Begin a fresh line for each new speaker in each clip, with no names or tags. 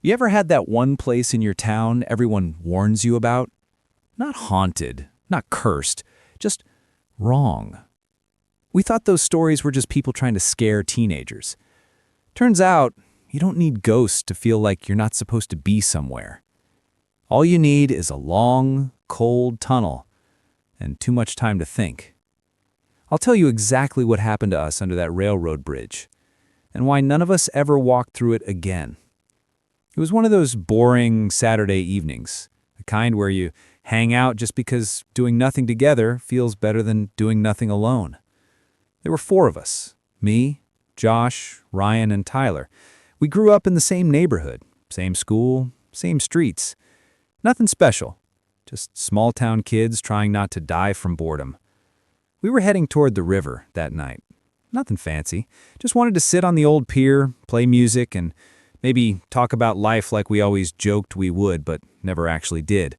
You ever had that one place in your town everyone warns you about? Not haunted, not cursed, just wrong. We thought those stories were just people trying to scare teenagers. Turns out, you don't need ghosts to feel like you're not supposed to be somewhere. All you need is a long, cold tunnel and too much time to think. I'll tell you exactly what happened to us under that railroad bridge and why none of us ever walked through it again. It was one of those boring Saturday evenings, the kind where you hang out just because doing nothing together feels better than doing nothing alone. There were four of us, me, Josh, Ryan, and Tyler. We grew up in the same neighborhood, same school, same streets. Nothing special, just small-town kids trying not to die from boredom. We were heading toward the river that night. Nothing fancy, just wanted to sit on the old pier, play music, and maybe talk about life like we always joked we would, but never actually did.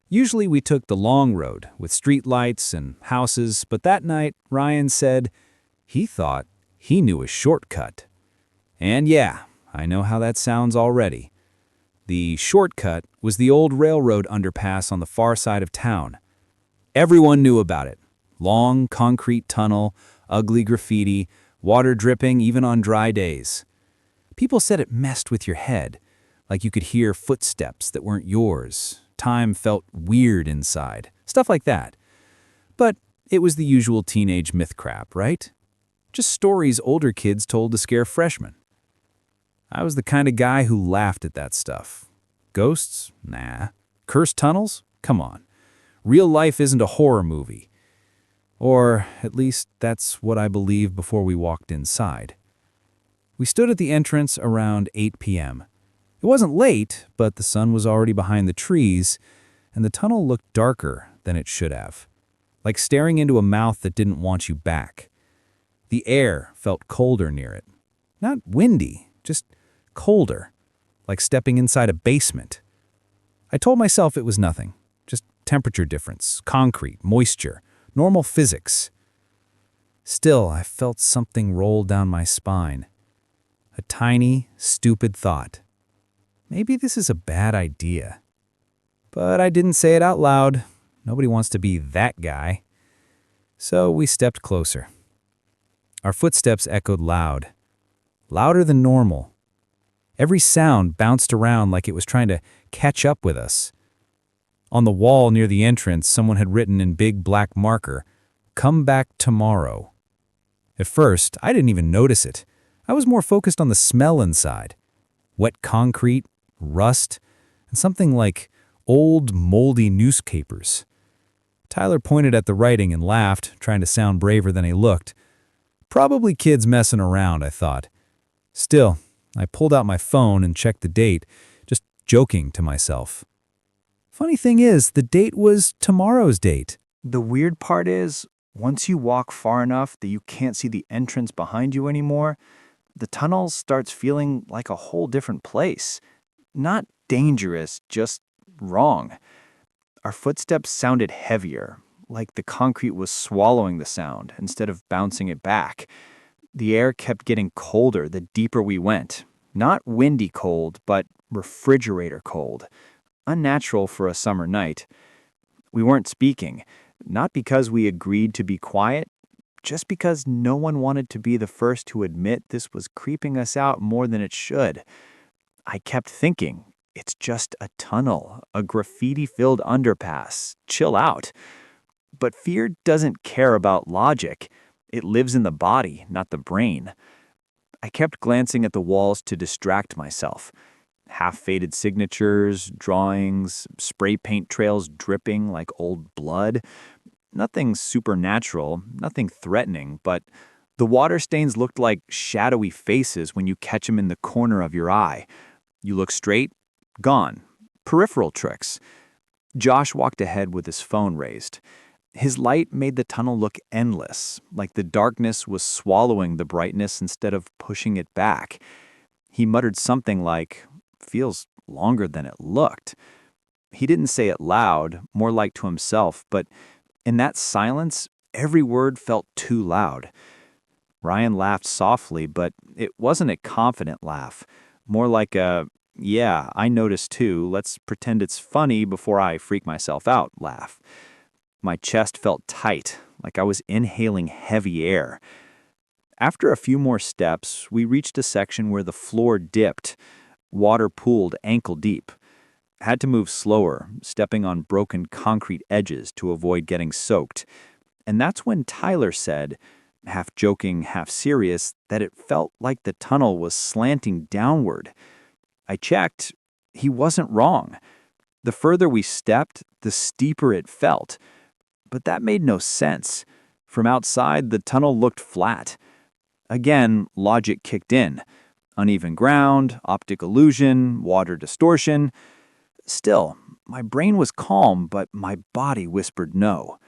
Usually we took the long road with street lights and houses, but that night Ryan said he thought he knew a shortcut. And yeah, I know how that sounds already. The shortcut was the old railroad underpass on the far side of town. Everyone knew about it. Long concrete tunnel, ugly graffiti, water dripping even on dry days. People said it messed with your head, like you could hear footsteps that weren't yours. Time felt weird inside, stuff like that. But it was the usual teenage myth crap, right? Just stories older kids told to scare freshmen. I was the kind of guy who laughed at that stuff. Ghosts? Nah. Cursed tunnels? Come on. Real life isn't a horror movie. Or at least that's what I believed before we walked inside. We stood at the entrance around 8 p.m. It wasn't late, but the sun was already behind the trees, and the tunnel looked darker than it should have, like staring into a mouth that didn't want you back. The air felt colder near it. Not windy, just colder, like stepping inside a basement. I told myself it was nothing, just temperature difference, concrete, moisture, normal physics. Still, I felt something roll down my spine. A tiny, stupid thought. Maybe this is a bad idea. But I didn't say it out loud. Nobody wants to be that guy. So we stepped closer. Our footsteps echoed loud. Louder than normal. Every sound bounced around like it was trying to catch up with us. On the wall near the entrance, someone had written in big black marker, "Come back tomorrow." At first, I didn't even notice it. I was more focused on the smell inside. Wet concrete, rust, and something like old, moldy newspapers. Tyler pointed at the writing and laughed, trying to sound braver than he looked. Probably kids messing around, I thought. Still, I pulled out my phone and checked the date, just joking to myself. Funny thing is, the date was tomorrow's date.
The weird part is, once you walk far enough that you can't see the entrance behind you anymore, the tunnel starts feeling like a whole different place. Not dangerous, just wrong. Our footsteps sounded heavier, like the concrete was swallowing the sound instead of bouncing it back. The air kept getting colder the deeper we went. Not windy cold, but refrigerator cold. Unnatural for a summer night. We weren't speaking, not because we agreed to be quiet, just because no one wanted to be the first to admit this was creeping us out more than it should. I kept thinking, it's just a tunnel, a graffiti-filled underpass. Chill out. But fear doesn't care about logic. It lives in the body, not the brain. I kept glancing at the walls to distract myself. Half-faded signatures, drawings, spray paint trails dripping like old blood. Nothing supernatural, nothing threatening, but the water stains looked like shadowy faces when you catch them in the corner of your eye. You look straight, gone. Peripheral tricks. Josh walked ahead with his phone raised. His light made the tunnel look endless, like the darkness was swallowing the brightness instead of pushing it back. He muttered something like, "Feels longer than it looked." He didn't say it loud, more like to himself, but in that silence, every word felt too loud. Ryan laughed softly, but it wasn't a confident laugh, more like a Yeah, I noticed too. Let's pretend it's funny before I freak myself out, laugh. My chest felt tight, like I was inhaling heavy air. After a few more steps, we reached a section where the floor dipped, water pooled ankle deep. Had to move slower, stepping on broken concrete edges to avoid getting soaked. And that's when Tyler said, half joking, half serious, that it felt like the tunnel was slanting downward. I checked. He wasn't wrong. The further we stepped, the steeper it felt. But that made no sense. From outside, the tunnel looked flat. Again, logic kicked in. Uneven ground, optic illusion, water distortion. Still, my brain was calm, but my body whispered no.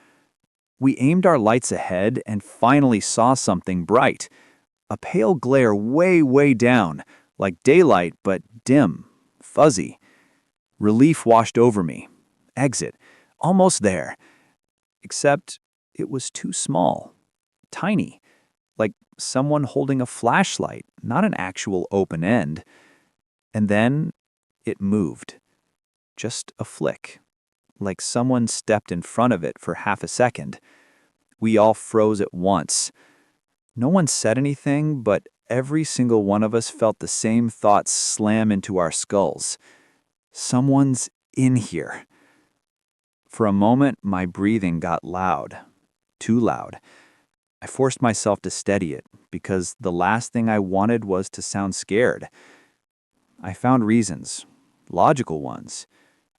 We aimed our lights ahead and finally saw something bright. A pale glare way, way down, like daylight, but dim, fuzzy. Relief washed over me. Exit. Almost there. Except it was too small. Tiny. Like someone holding a flashlight, not an actual open end. And then it moved. Just a flick. Like someone stepped in front of it for half a second. We all froze at once. No one said anything, but every single one of us felt the same thoughts slam into our skulls. Someone's in here. For a moment, my breathing got loud. Too loud. I forced myself to steady it, because the last thing I wanted was to sound scared. I found reasons. Logical ones.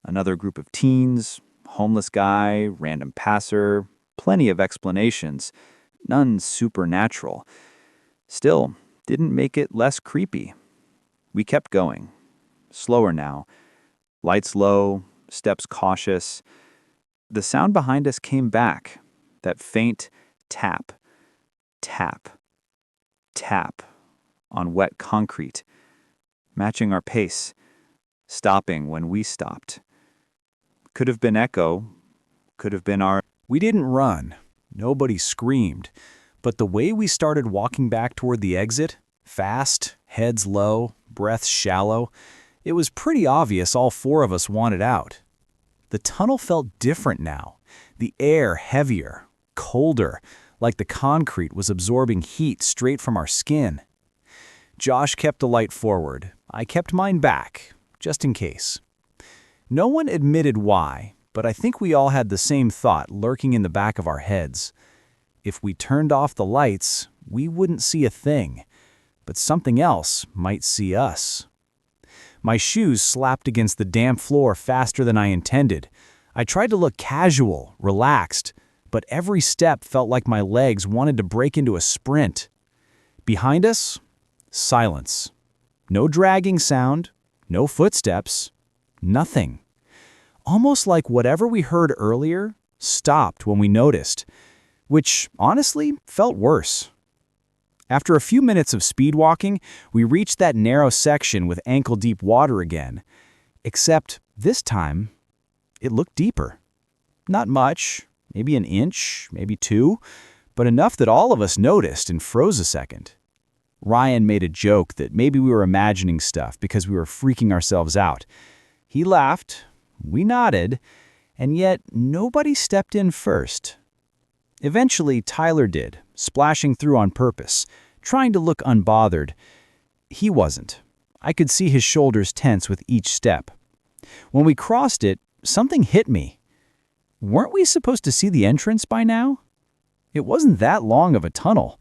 Another group of teens, homeless guy, random passer, plenty of explanations, none supernatural. Still, didn't make it less creepy. We kept going. Slower now. Lights low, steps cautious. The sound behind us came back. That faint tap, tap, tap on wet concrete, matching our pace, stopping when we stopped. Could have been echo, could have been our...
We didn't run. Nobody screamed. But the way we started walking back toward the exit, fast, heads low, breaths shallow, it was pretty obvious all four of us wanted out. The tunnel felt different now. The air heavier, colder, like the concrete was absorbing heat straight from our skin. Josh kept the light forward. I kept mine back, just in case. No one admitted why, but I think we all had the same thought lurking in the back of our heads. If we turned off the lights, we wouldn't see a thing, but something else might see us. My shoes slapped against the damp floor faster than I intended. I tried to look casual, relaxed, but every step felt like my legs wanted to break into a sprint. Behind us, silence. No dragging sound, no footsteps, nothing. Almost like whatever we heard earlier stopped when we noticed, which honestly felt worse. After a few minutes of speed walking, we reached that narrow section with ankle-deep water again. Except this time, it looked deeper. Not much, maybe an inch, maybe two, but enough that all of us noticed and froze a second. Ryan made a joke that maybe we were imagining stuff because we were freaking ourselves out. He laughed, we nodded, and yet nobody stepped in first. Eventually, Tyler did, splashing through on purpose, trying to look unbothered. He wasn't. I could see his shoulders tense with each step. When we crossed it, something hit me. Weren't we supposed to see the entrance by now? It wasn't that long of a tunnel.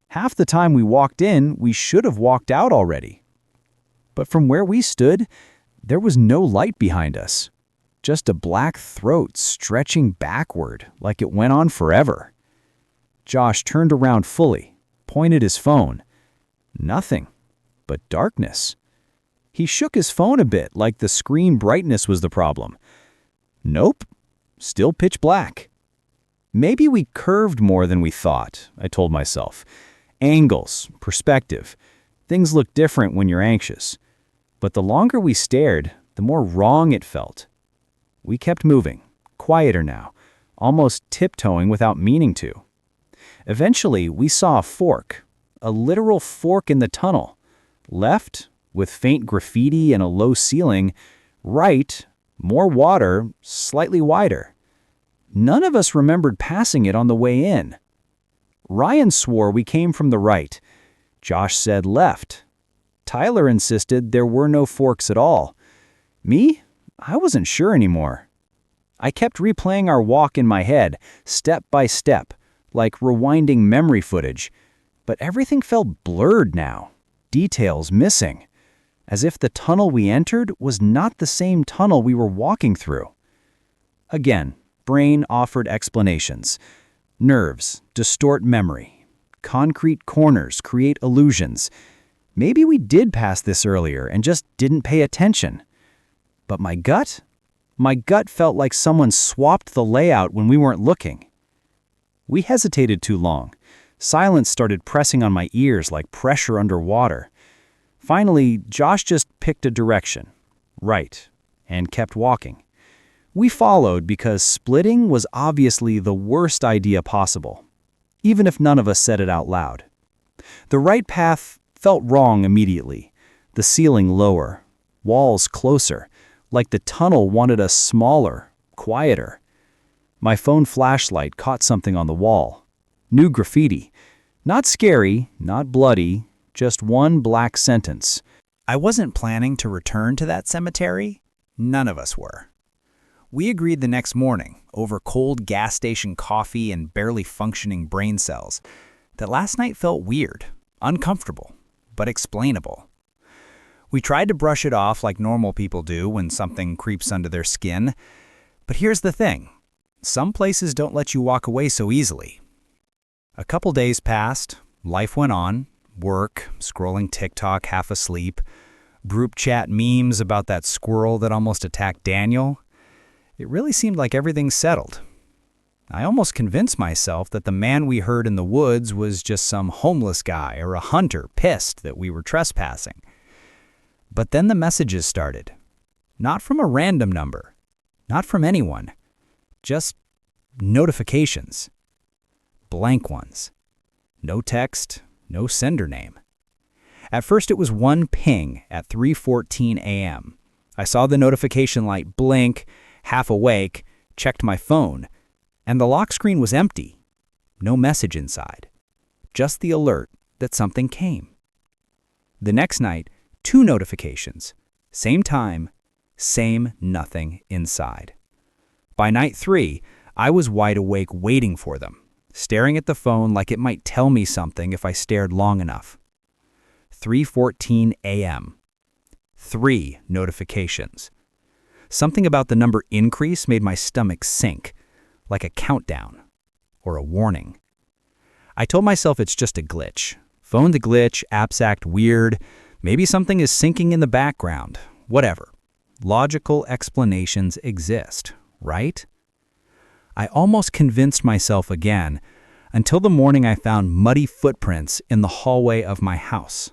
Half the time we walked in, we should have walked out already. But from where we stood, there was no light behind us. Just a black throat stretching backward like it went on forever. Josh turned around fully, pointed his phone. Nothing, but darkness. He shook his phone a bit like the screen brightness was the problem. Nope, still pitch black. Maybe we curved more than we thought, I told myself. Angles, perspective. Things look different when you're anxious. But the longer we stared, the more wrong it felt. We kept moving, quieter now, almost tiptoeing without meaning to. Eventually, we saw a fork, a literal fork in the tunnel. Left
with faint graffiti and a low ceiling. Right, more water, slightly wider. None of us remembered passing it on the way in. Ryan swore we came from the right. Josh said left. Tyler insisted there were no forks at all. Me? I wasn't sure anymore. I kept replaying our walk in my head, step by step, like rewinding memory footage. But everything felt blurred now, details missing, as if the tunnel we entered was not the same tunnel we were walking through. Again, brain offered explanations. Nerves distort memory. Concrete corners create illusions. Maybe we did pass this earlier and just didn't pay attention. But my gut felt like someone swapped the layout when we weren't looking. We hesitated too long. Silence started pressing on my ears like pressure underwater. Finally, Josh just picked a direction, right, and kept walking. We followed because splitting was obviously the worst idea possible, even if none of us said it out loud. The right path felt wrong immediately, the ceiling lower, walls closer, like the tunnel wanted us smaller, quieter. My phone flashlight caught something on the wall. New graffiti. Not scary, not bloody, just one black sentence.
I wasn't planning to return to that cemetery. None of us were. We agreed the next morning, over cold gas station coffee and barely functioning brain cells, that last night felt weird, uncomfortable, but explainable. We tried to brush it off like normal people do when something creeps under their skin. But here's the thing. Some places don't let you walk away so easily. A couple days passed, life went on, work, scrolling TikTok half asleep, group chat memes about that squirrel that almost attacked Daniel. It really seemed like everything settled. I almost convinced myself that the man we heard in the woods was just some homeless guy or a hunter pissed that we were trespassing. But then the messages started. Not from a random number, not from anyone, just notifications. Blank ones. No text, no sender name. At first it was one ping at 3:14 a.m. I saw the notification light blink, half awake, checked my phone, and the lock screen was empty. No message inside. Just the alert that something came. The next night, 2 notifications. Same time, same nothing inside. By night 3, I was wide awake waiting for them, staring at the phone like it might tell me something if I stared long enough. 3:14 a.m. 3 notifications. Something about the number increase made my stomach sink, like a countdown or a warning. I told myself it's just a glitch. Phone to glitch, apps act weird, maybe something is syncing in the background, whatever. Logical explanations exist, right? I almost convinced myself again until the morning I found muddy footprints in the hallway of my house.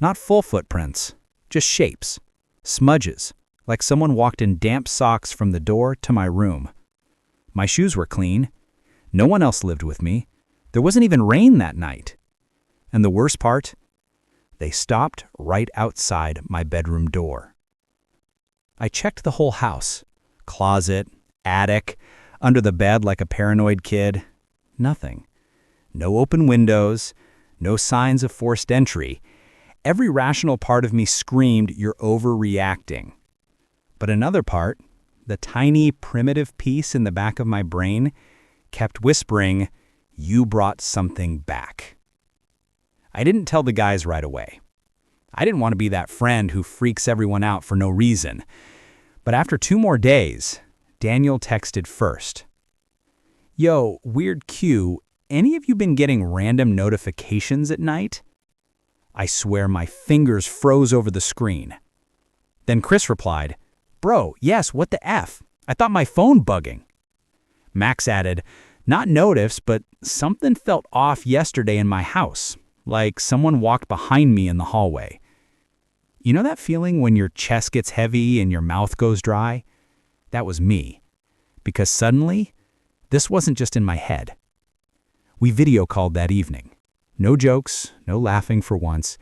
Not full footprints, just shapes, smudges, like someone walked in damp socks from the door to my room. My shoes were clean. No one else lived with me. There wasn't even rain that night. And the worst part? They stopped right outside my bedroom door. I checked the whole house. Closet, attic, under the bed like a paranoid kid. Nothing. No open windows, no signs of forced entry. Every rational part of me screamed, "You're overreacting." But another part, the tiny, primitive piece in the back of my brain, kept whispering, "You brought something back." I didn't tell the guys right away. I didn't want to be that friend who freaks everyone out for no reason. But after 2 more days, Daniel texted first. "Yo, weird Q, any of you been getting random notifications at night?" I swear my fingers froze over the screen. Then Chris replied, "Bro, yes, what the F? I thought my phone bugging." Max added, "Not noticed, but something felt off yesterday in my house, like someone walked behind me in the hallway." You know that feeling when your chest gets heavy and your mouth goes dry? That was me. Because suddenly, this wasn't just in my head. We video called that evening. No jokes, no laughing for once.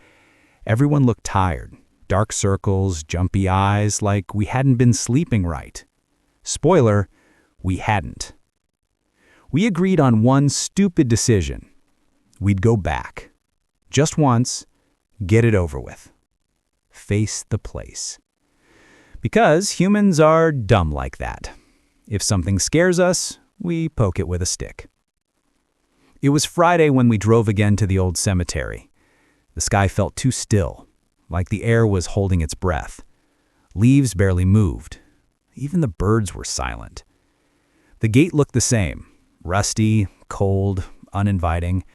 Everyone looked tired, dark circles, jumpy eyes, like we hadn't been sleeping right. Spoiler, we hadn't. We agreed on one stupid decision. We'd go back. Just once, get it over with. Face the place. Because humans are dumb like that. If something scares us, we poke it with a stick. It was Friday when we drove again to the old cemetery. The sky felt too still, like the air was holding its breath. Leaves barely moved. Even the birds were silent. The gate looked the same, rusty, cold, uninviting.